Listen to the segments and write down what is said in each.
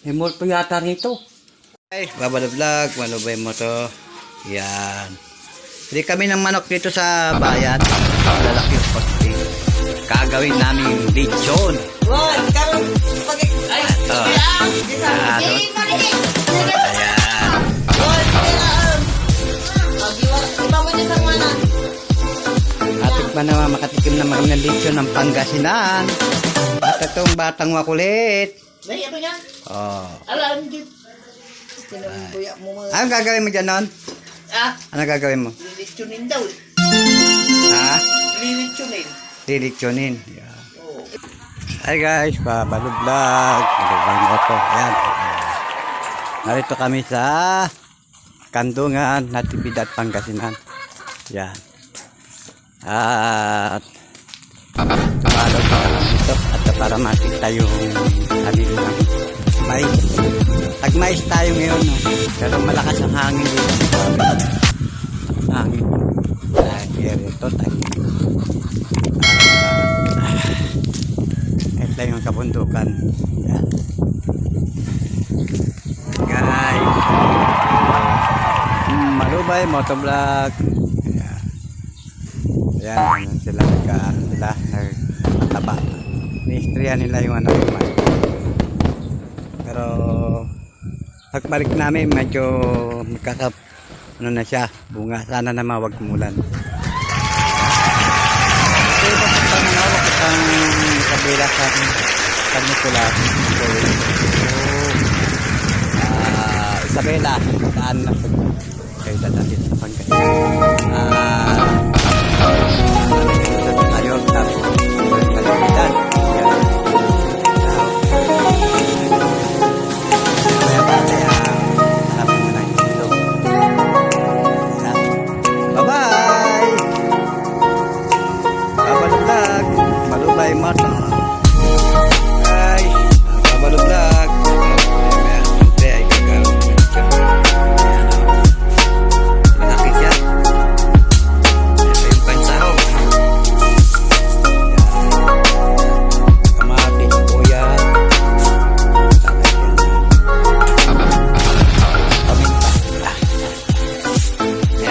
May multo yata rito. Ay, Babalo Vlog, malubay mo to. Yan. Hindi kami ng manok dito sa bayan. Lalaki yung poste. Kagawin namin lechon. Wala, ikaw pag ay, Ito. Ayan. Atik pa naman makatikim na mga lechon ng Pangasinan. At itong batang makulit. Nay, ano yan? Oh. Alam din. Tinambuya mo mga... Anong gagawin mo dyan nun? Ah, Ano gagawin mo? lilitsunin daw. Ha? Lilitsunin. Lilitsunin. Yeah. Oo. Hi guys, Babalo Vlog. Malubay mo to. Ayan. Narito kami sa Kandungan, Natividad, Pangasinan. Yan. At palo pa dito at para makita yung halil ng mais. Tag-mais tayo ngayon. No? Pero malakas ang hangin dito. Hangin. Kaya ito tayo. Ito yung kabundukan. Yan. Guys. Malubay, motovlog. Ayan. Ayan, sila nagtaba. Ni-istorya nila yung ano yung mic. Pero pagbalik namin medyo ano na siya, bunga. Sana naman wag kumulan. Ito ba sa pananawak ang kabila sa Pagmutula. Isabela, saan na sa kayo dadalit sa Pangasinan. Tayo, tapos Natividad. Kaya kaya hanapin mo na yung ilog. Bye-bye! Babalo Vlog, malubay mata. Guys, Babalo Vlog. Siyempre ay gagawin mo siya. Malaki siya. Ito yung pansaho. Kamatis, kuya. Paminta.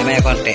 May konti.